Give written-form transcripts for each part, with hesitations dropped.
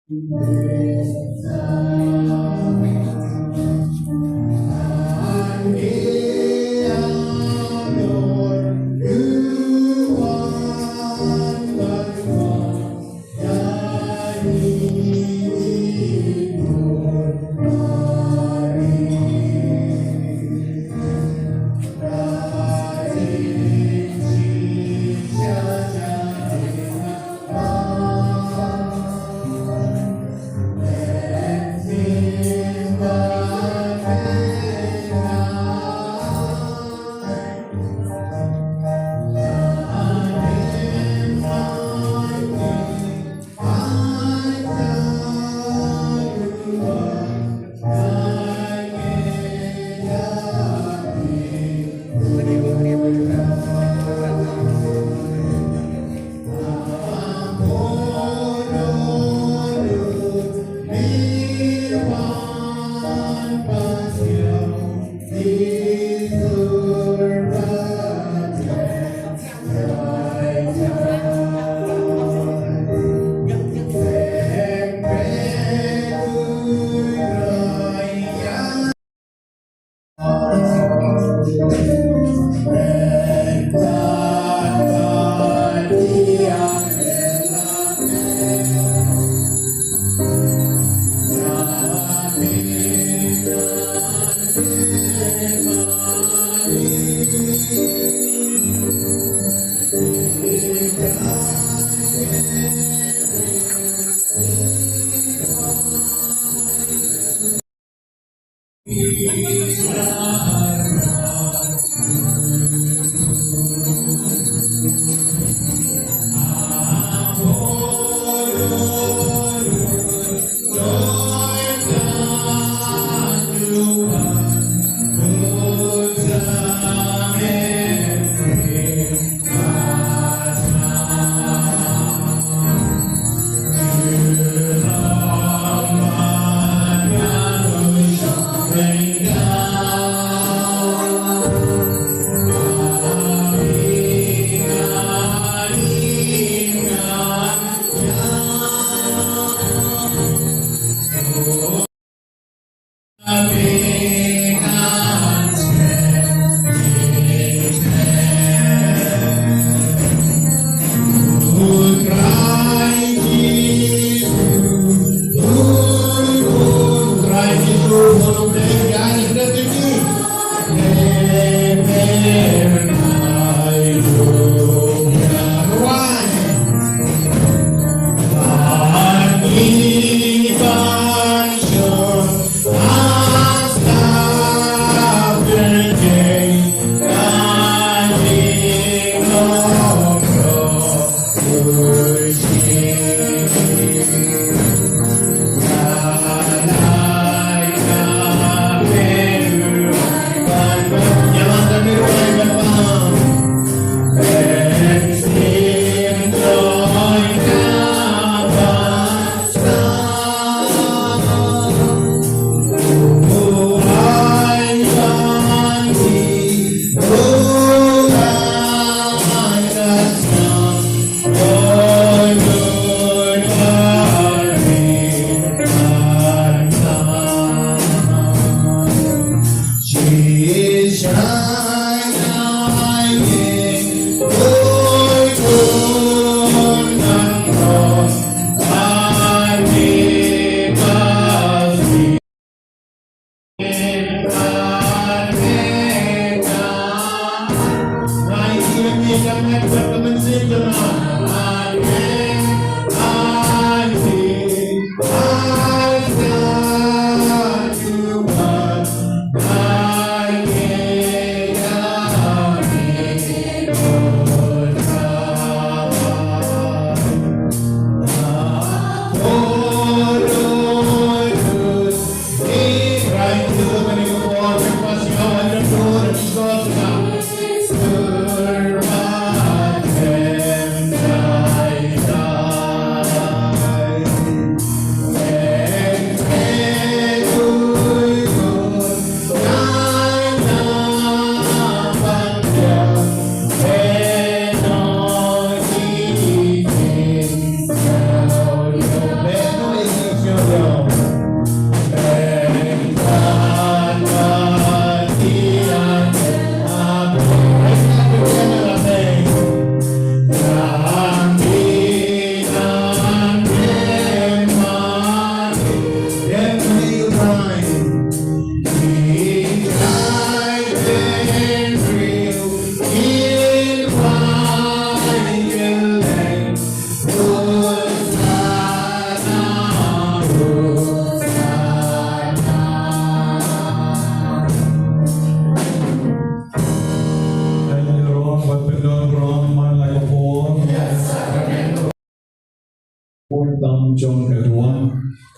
I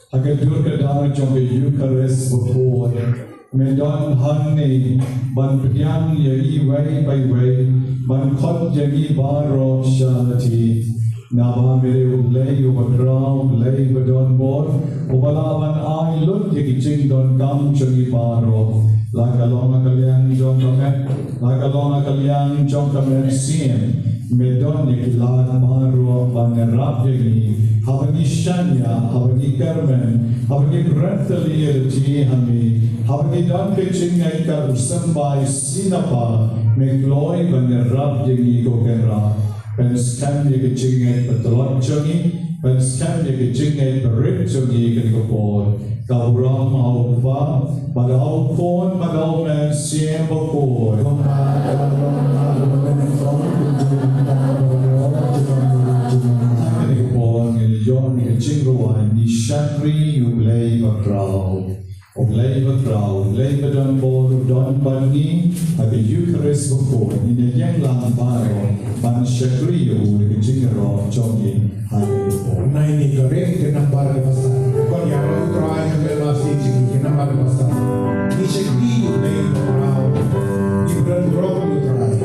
Hakadur kadang jong ke Eucharist before me don honey ban pyang ye way by way ban khot ye baro shalati Naba mere ulay ubadraw ulay badon bor ubalaban ay lut ye jing don kam changi baro lagalona kalyang jong kamet siem medon ye lag baro banarap ye habani shanya habani karmen habani brantali ye hami habani don ke chingai ka usambay sinapa me gloy banarap ye ko kenra Penskan ye kecingay patrot changi, penskan ye kecingay parit changi kan kapor. Kauram au pa, badau kon, badau men siem bakor. Kan kapor ngin yon ye jingduwai ni shakri ulay bakrao. Ulay bakrao, ulay badon bor, don bangi, aga Eucharist bakor. Ini yang lang baro. Ban shakri yu de jingro jongi hari po. Naini kare ke nambar ke pasar. Kon yang utrai ke masih ke nambar ke pasar. Ni shakri yu nei rao. Ni beran rao utrai.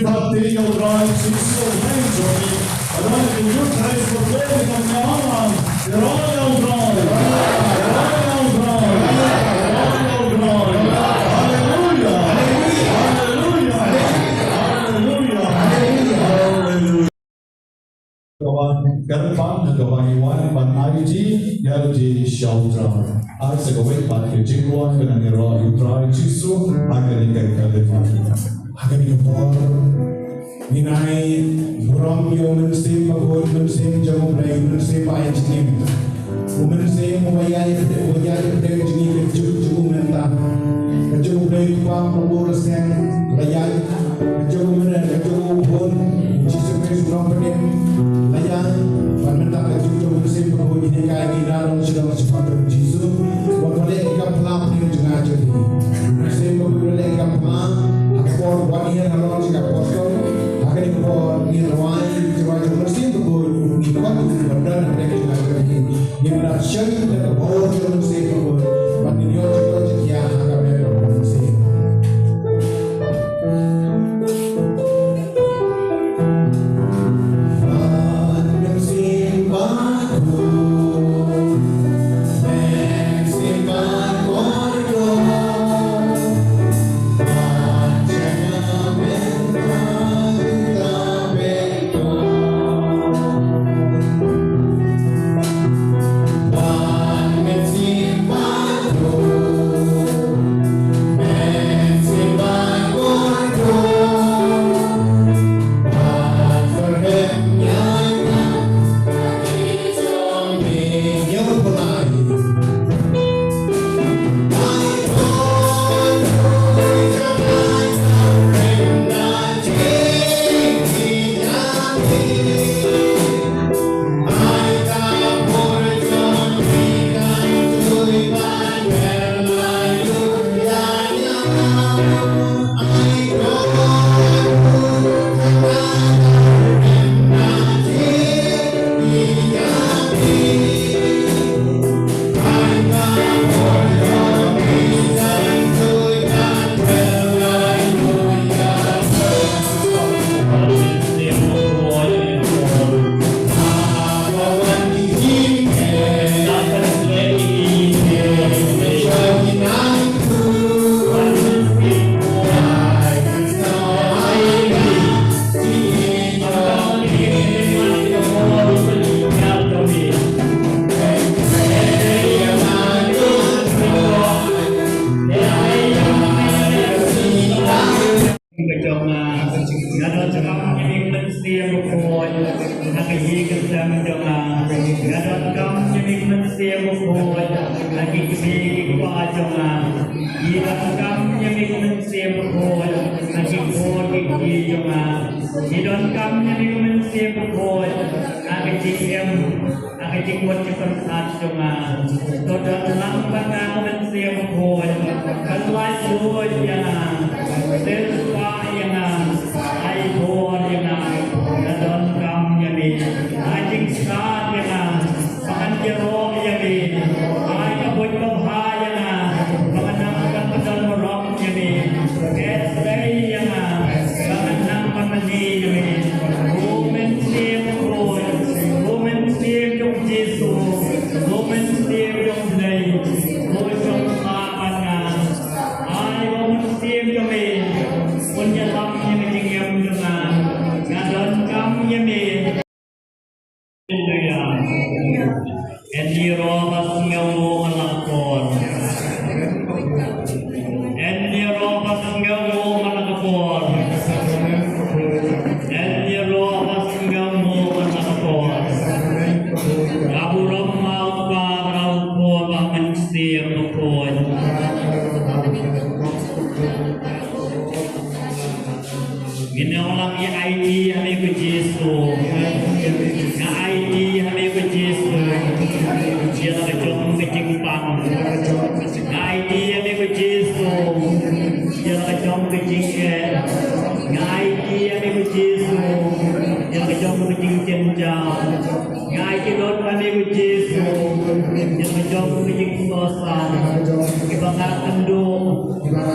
hati yang rai sisi main joni. Ada yang jujur saya sebagai kami Các bạn được gọi quan bằng ai chỉ nhớ chỉ sầu tròn ai sẽ có biết bạn cái chính quan cái này rồi try chỉ số ai cái này cái để phản Akan dikepor Minai Buram yo mensim Magod mensim Jamu play mensim Ayan sinim Mensim Umayay Pedeng Jengi kecuk Jamu mentah Kecuk play Kupang Prabu Reseng Layan Kecuk menen Kecuk pun Jisu Kristus Buram Pedeng Layan Pan mentah Kecuk Jamu mensim Magod ini kaya Gina Rong Sedang Sepatu Jisu Wakale Ikam Pelam Dengan Jengah Jadi Mensim Magod Lele Ikam Pelam Akapor Wanian Halon Sikapotol akan dikepor Nirwai Jawai Mesin Begul Ngikuat Berdan Mereka Jengah Jadi Yang Nasyari Dan Kepor Mesin Begul Bandinyo Jengah Jekia Akan Mereka Mesin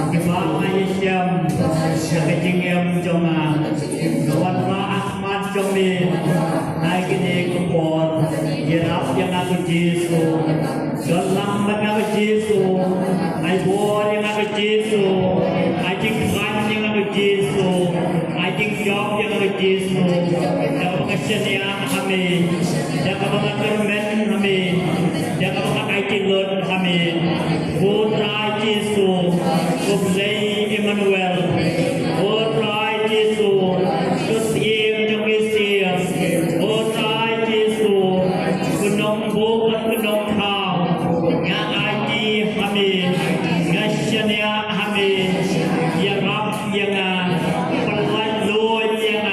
Kiba Ayam, Jingmane Sakrament, aku Yesus, dalam nama aku Yesus, ai bor yang aku Yesus, ai jingkyrkhu yang aku Yesus, ai jingduwai yang aku Yesus, dan pengasihnya kami, dan pengakarmen kami, dan pengakaitilun kami, putra Yesus, Kublai Emmanuel, putra Yesus, Kusim yang Yesus, putra Yesus, Gunung Buat Gunung Kau, Ngaji kami, Ngasyania kami, Ya Rab yang Perlalu yang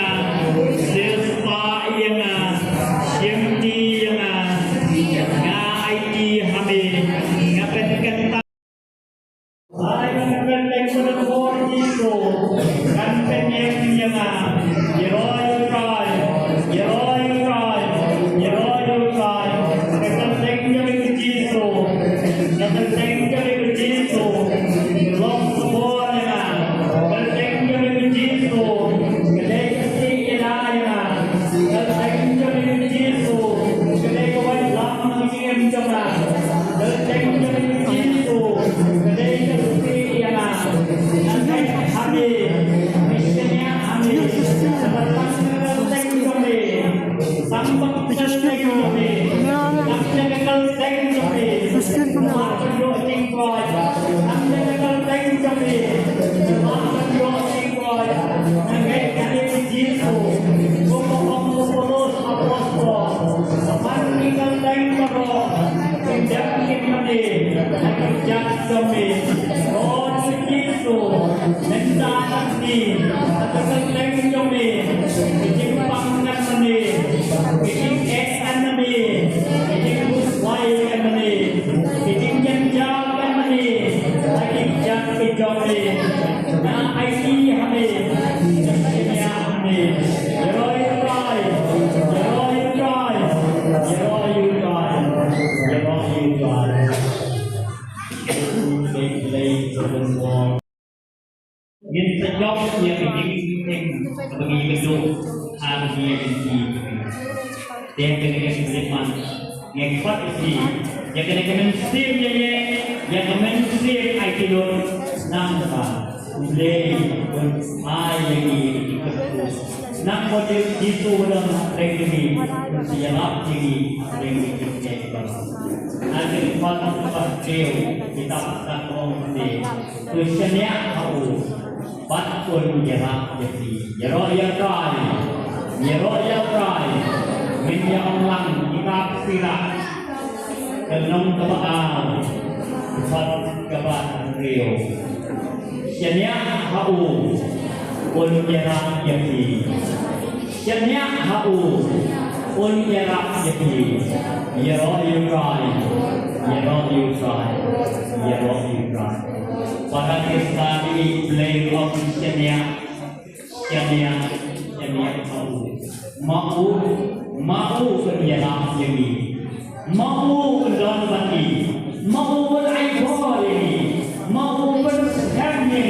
Sespa yang Jemdi yang Ngaji kami, Ngapenkan Ay mengenai menepor itu, kan penyemnya, Yeroy, ketentengnya begitu, belum semuanya, ketentengnya begitu, kedai ilahnya, ketentengnya begitu, kedai kawan mengirim jemaah, ketentengnya begitu, kedai kami, misalnya kami, sebatang kelenteng kami, sambang kelenteng kami, namanya kelenteng kami, semakin jingkyrkhu, namanya kelenteng kami, semakin jingkyrkhu, namanya kami begitu, ngomong-ngomong apostol, semakin kelenteng kami, menjadi kami, menjadi kami, oh begitu. Mendapat ni, atau keleng kami, bikin pangan kami, bikin esan kami, bikin busway kami, bikin janjal kami, bikin jangkit kami, na IT kami, dunia kami, Yeroy Yudai, Nhân sejauh dia ingin bagi hidup hari ini, dia kena beriman, yang kuat ini, dia kena mensim dia kena mensim aikido nampak, mulai ayat ini nak boleh itu dalam regimi, siapa ini regimi kita. Ada empat kita akan mengikuti. Tujuannya apa? Patun jarak jadi. Yeroy, menyamlang kita sirak kenong kebaal, pat kebat rio. Tujuannya apa? Pun jarak jadi. Tujuannya apa? Pun jarak jadi. Yeroy. Pada kita ini play officialnya, mau berjalan ini, mau berjalan bagi, mau beraikor ini, mau bersekat ini,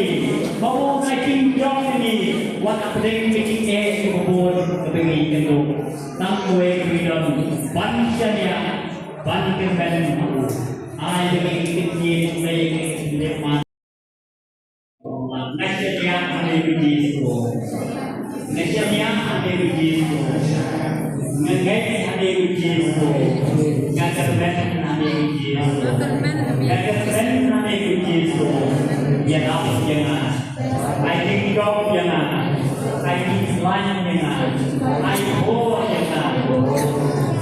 mau naikin jam ini, waktu meeting kebun kebiri itu, nangkue bidang bancanya, banten mau, ayat ini play Nasyanya ada begitu, Ngegai ada begitu, Gagarmen ada begitu, Ya Rab jangan, I Jog jangan, I Islam jangan, I Bo jangan,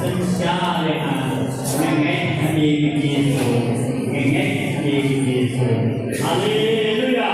Senja jangan, Ngegai ada begitu, Haleluya.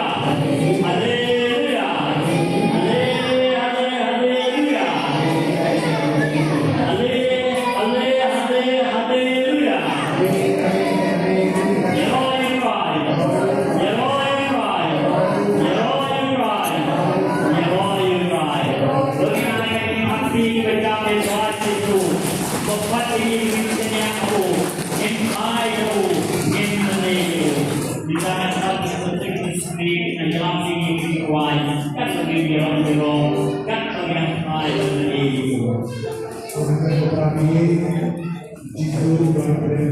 Jesus berpikir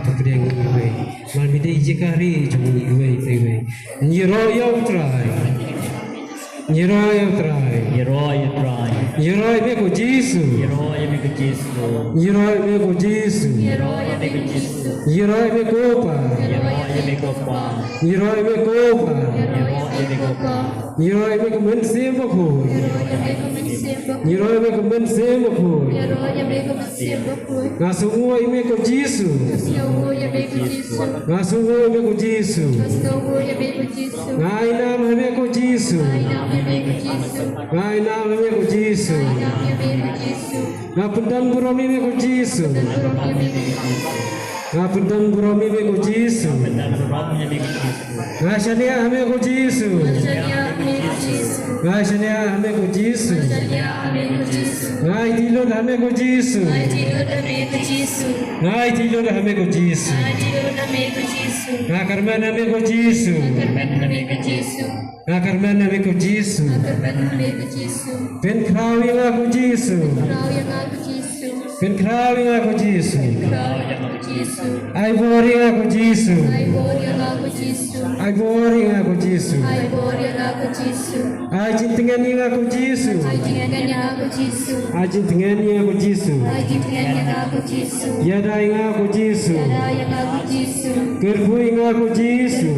tu kriang iwe mal bide jikari jong iwe iwe nyiro yo try nyiro yo try nyiro me ko jisu nyiro me ko jisu nyiro me ko pa nyiro me ko pa nyiro me ko men sim ko nyiro me ko men sim ko Ngasumu ime ko Jisu. Ngasumu ime ko Jisu. Ngai nam ime ko Jisu. Ngai nam ime ko Jisu. Ngapundan burom ime ko Jisu. Ngapundan burom ime ko Jisu. Ngashania ime ko Jisu. Ngashania ime ko Jisu. Ngai tilon ime ko Jisu. Ngai tilon ime ko Jisu. Ngakarman ime ko Jisu. Ngakarman ime ko Jisu. Pen krawi aku Jisu. Pen krawi aku Jisu. Ai boring aku Jisu. Ai boring aku Jisu. Ai cintingani aku Jisu. Ai cintingani aku Jisu. Yada inga aku Jisu. Kyrkhu inga aku Jisu.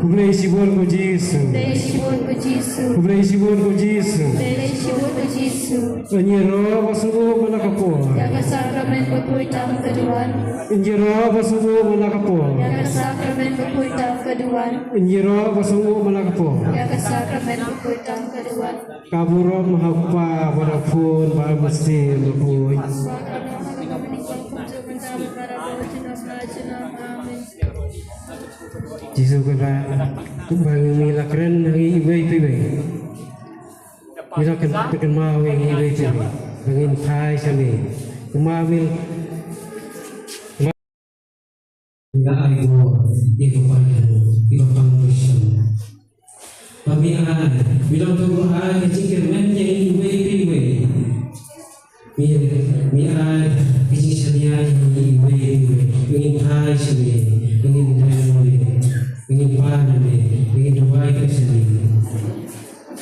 Kublai sibol ko Jisu. Kublai sibol ko Jisu. Anyero basugo manakapo. Sakrament berkuitam keduan. Anyero basugo manakapo. Sakrament berkuitam keduan. Anyero basugo manakapo. Sakrament berkuitam keduan. Kaburom hapa warapun ba mesti mapuy. Jisu kena kumbang mila keren ngi ibai ibai. Mila kena mau ngi ibai ibai. Bangin kai sami. Kumamil Ila aibo iko panu iko pangusam. Kami ada bilang tu ada jingkyrkhu yang iwe. Mi ada kisahnya iwe. Ingin hai sini, ingin damai, ingin panai, ingin duwai kesini.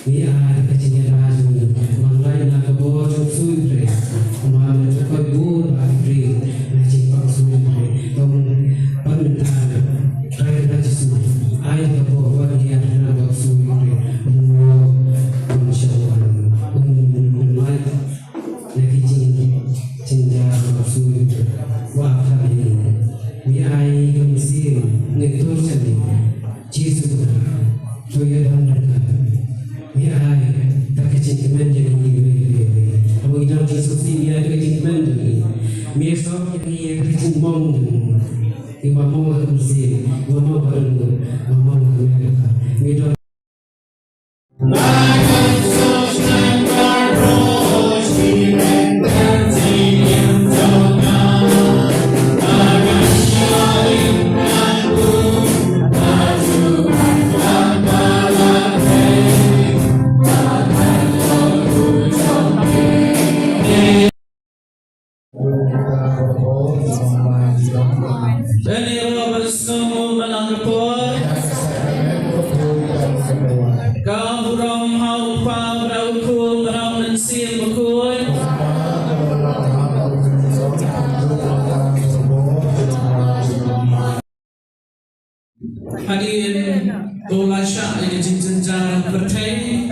Mi ada kisahnya razu, mangai nak bor sudre, mana cukai bor agri, nasi pak sudre, kamu pantai, kaya nasi ayat kabo bagi ada nak sudre, manusiawan, umat, lagi cinta sudre, wah kali. Mi ai kamsi ngetor sani Jisu to ya dandaka mi ai takachikmen jadi ni abo ida Jisu si ya takachikmen mi so ni takachikmong imamo kamsi imamo baru imamo kamera mi do Hadirin ulasya yang jinjang bertei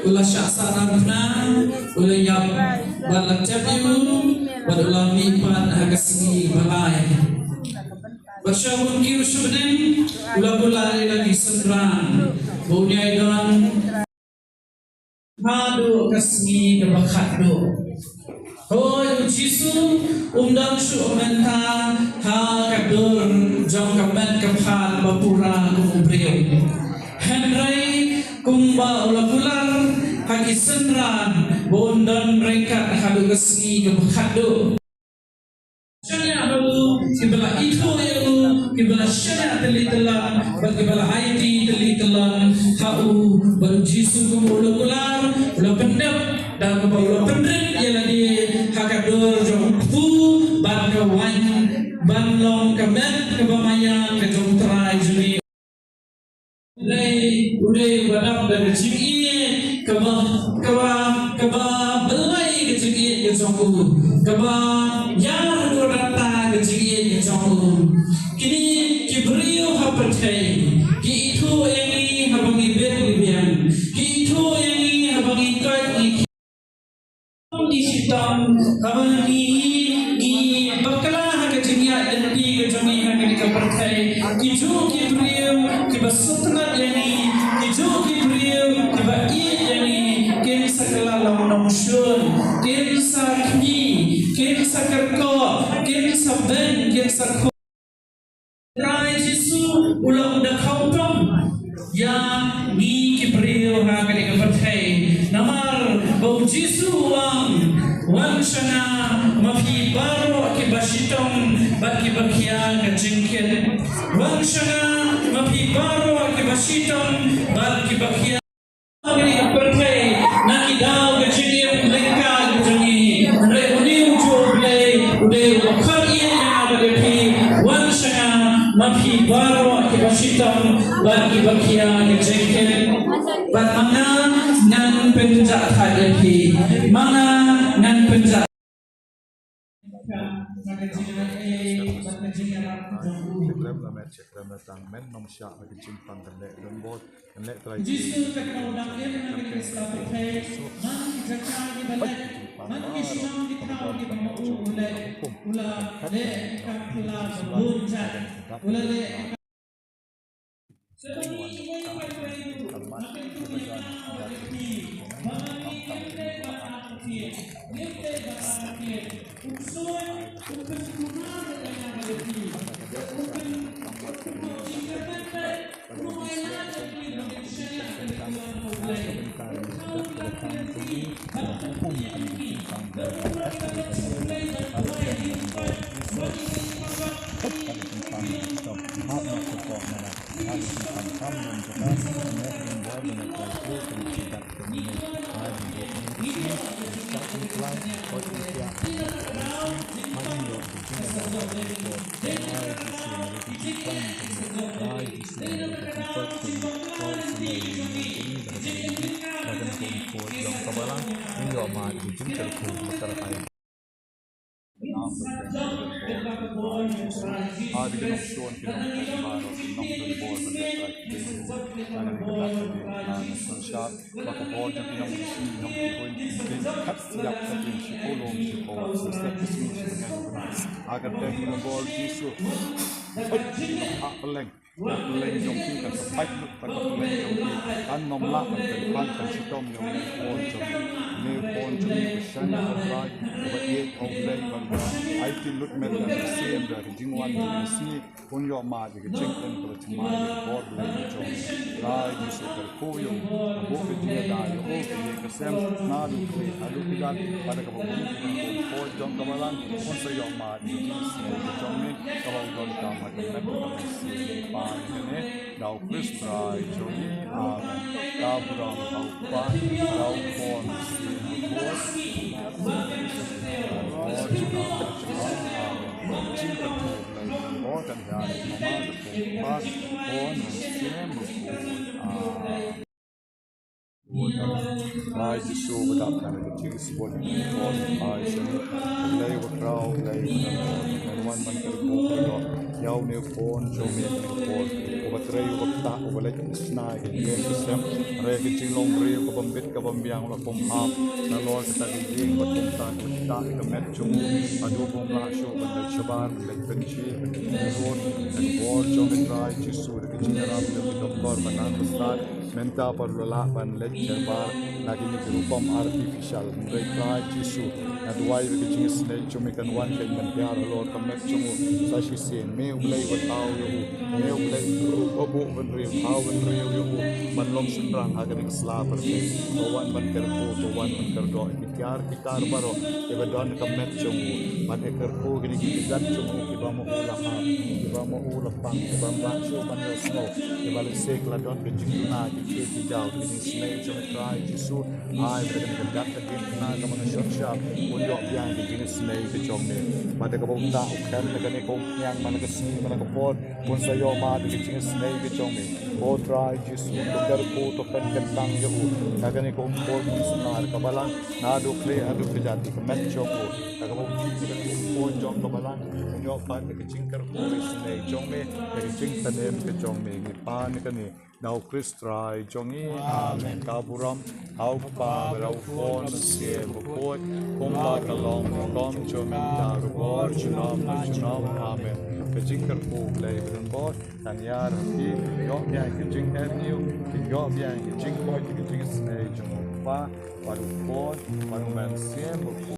ulasya saramna ulayap balak jabiu badulami pan hagasni balai bersyawun kiu syubdin ulabulai lagi sendran bunyai dan hadu kasni kebakhadu Hoi Jisu umdang syu'menta ha kadur jong kamet kaphan bapura kumbriyo Henry kumba ulapular hagi senran bondan mereka hadu kesni kebakhadu Syariah halu kibala itu halu kibala syariah telitelan kibala IT telitelan hau baru Jisu kumulapular ulapendep dan kebaulah pendek ialah dia hakadur jong fu ban kawan ban ban long kamet kabamaya kajong try juni uday wadap dan jini kaba belai kejigi kejongku kaba yar dorata kejigi kejongku kini kibrio hapatai ki itu yang habangi berlibian ki itu yang habangi kai di shitom kabani di bakala kejigi dan di kejami hakan kapertai kijo kibrio kibasutna yani kijo kibrio kibai yani ken sakala long shun ken sakni ken sakarko ken sabden ken sakho Rai Jesu ulang dah kautom yang ni kibrio hakan kapertai namar bau Jesu wang shana mafi baro kiba shitom baki bakia ke jingkyrkhu wang shana mafi baro kiba shitom baki bakia ini pertai nak idau ke jingkyrkhu leka ke jangi re uniu joble ude wakar ia yang berdepi wang shana mafi baro kiba shitom baki bakia ke jingkyrkhu bat mana nan penjat hadapi mana nan penjat Jisu terkau dangir dengan selamat hai, man jaka di balai, man Islam di kau di bawah ulai, le kapula buncat, le. agar dahulu bol Yesus apeleng jom kita sampai pada apeleng jom kan nomla kan shitom jom bol jom bersama orang berbuat apeleng bangga IT look mereka same dari Jingmane sini pun yo ma di jingkyrkhu kalau cuma bol jom lai Yesus terkoyong bol dia dah yo kesem nadu alu kita pada kebanyakan bol jom kemalan pun saya ma di jom ni kalau don kamar pan ini dau Kristus joni dau berang dau pan dau pon bos jingkyrkhu bos dan hari normal pas pon Lai Jesu berdapatan kecil sebuah pon seni lay wakrau lay wan man kerbo yau ne pon jomi pon obatrai wakta obalai snai ke sistem re kecil long re ko bambit ka bambiang la pom hap na lor kita ding batum ta kita ke met chung adu pom la sho bandai shaban lek benchi ron and war jomi Lai Jesu kecil ram de doktor banan ustad menta perlola ban lek serbar lagi ni berupam artificial mereka Jesu adwai kecil snai jomi kan wan ke mendiar lor kemet chung sashi sen me ulai batau yo me ulai obu benriu hau benriu yo manlom sunrang agar islam pergi kawan bankerku kawan bankerdo kitar baro ebadon kemet chung man ekerku gini kidat chung kibamo ulapa kibamo ulapang kibamba shu banyo snow kibalik sek ladon kejingna kia ki jauh tu ni snake jom try Jisu ai mereka ni dak ke din na ka mana shot shop pun yok yang di jenis snake ke jom ni mata ka bom ta ukan mereka ni kong yang mana ke sini mana ke pot pun saya ma di jenis snake ke jom ni oh try Jisu jingkyrkhu to kan kentang yo ka ni kong pot ni senar ka balang na do kle adu ke jati ke mat jom ka bom pot jom ka balang yok pan ke jingkyrkhu snake jom me ke jing tanem ke jom me ni pan ke ni Now Christrai jongi amen kaburam au pa berau fon se bukot kumba kalong kom chomen daru bor chunam amen kejingkyrkhu play beren bot tanyar ki yo bia kejing herniu ki yo bia kejing boy kejing snai jongo pa paru fon paru men se bukot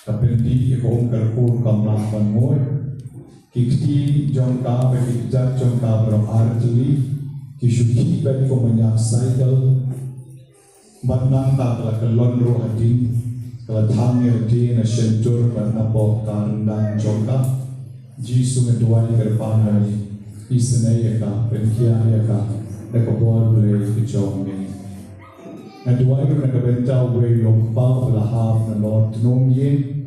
Kapendi jingkyrkhu kamlah bangoy kikti jongka bagi jak jongka berong artili kisuki bagi komenyak cycle batnang tak telah kelon roh hati kalau thangir di na sentur batna po karndang jongka jisu ngeduai kerpan dari isnei ka penkia ka nekobol boleh kejong ni ngeduai ko nakabenta way lompa belahap na lot nom yin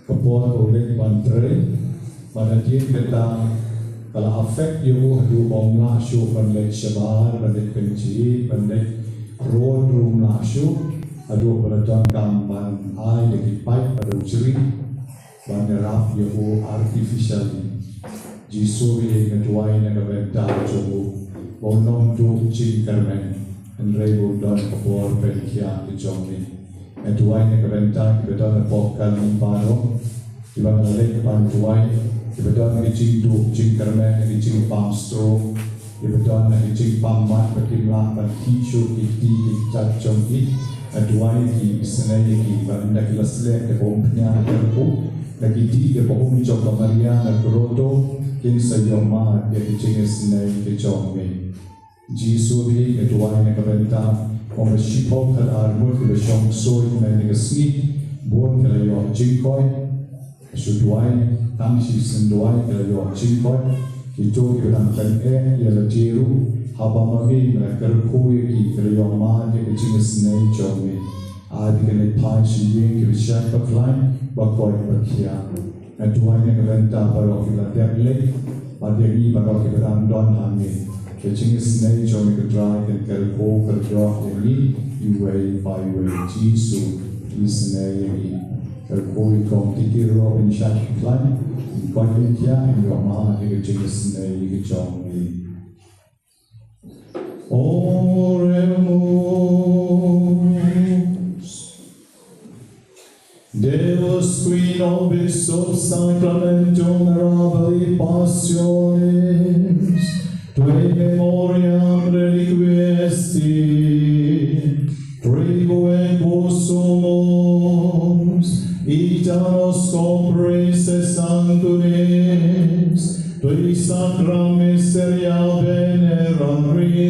kapon boleh bantre pada dia kata kalau afek dia hadu omla syu pandai syabar pandai kenci pandai road room la syu hadu beratuan kamban ai deki pipe pada uceri bandar rap dia artificial jisu ye ngeduai na kabenta jogo bonom tu jingkyrkhu Andre Budon kapor perikia di jongi ngeduai na kabenta kita na pokal paro tiba balik pantuai Ibadah ni jingkyrkhu ni jingpam stro, ibadah ni jingpam mat berkimlah berkishu kiti cacong it, aduai ki senai ki benda kilasle ke bompnya terpu, lagi di ke bohong coba Maria na kerodo, kini sayoma dia kicing senai ke jongi. Jisu ni aduai na kabenta, om shitom kadar mut ke besong soi na ni kesni, buat kelayo jingkoi, suduai tangsi senduai kelayo jingkoi itu kita kan ya lejiru haba magi jingkyrkhu ki kelayo ma ke jing snai jomi adi kene pai siyeng ke syak paklai bakoi bakia aduai ne kaventa baro kita teble adi ni baro kita don hangi ke jing snai jomi ke drai jingkyrkhu kerjo ni iway by way jisu isnai ni Kau kong tikiro in syak plan, kau dia in your ma he Jesus name he jong me. Oremus, Deus qui nobis sub sacramentum mirabili passionis, tue memoriam reliquiesti, trigue possumus, Itanos compres sanctunis, tui sacra mysteria venerari,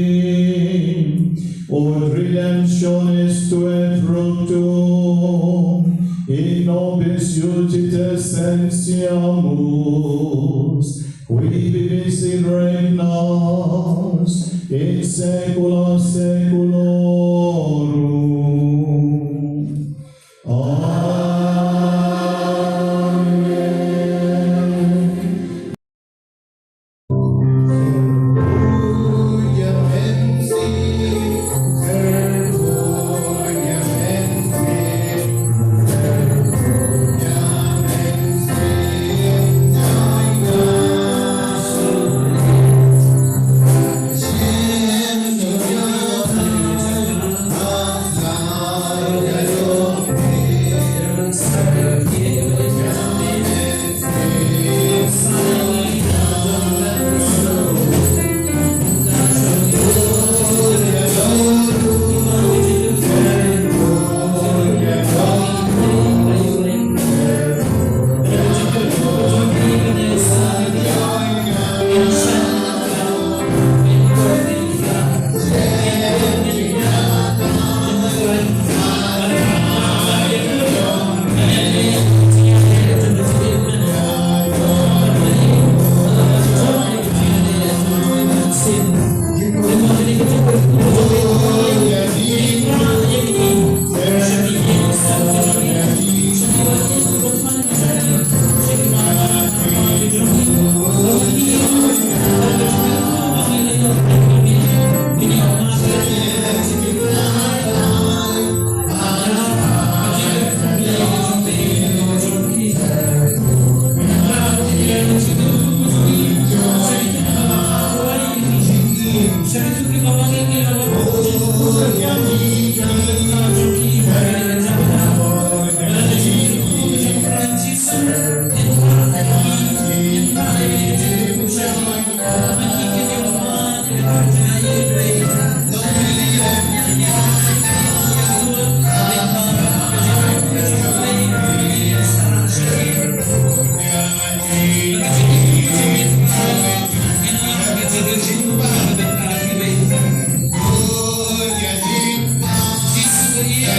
ut redemptionis tue fructum, in nobis iudites sentiamus, qui vivis in regnas, in saecula saeculorum. Amen. Jingkyrkhu Gloria,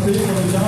gloria, gloria.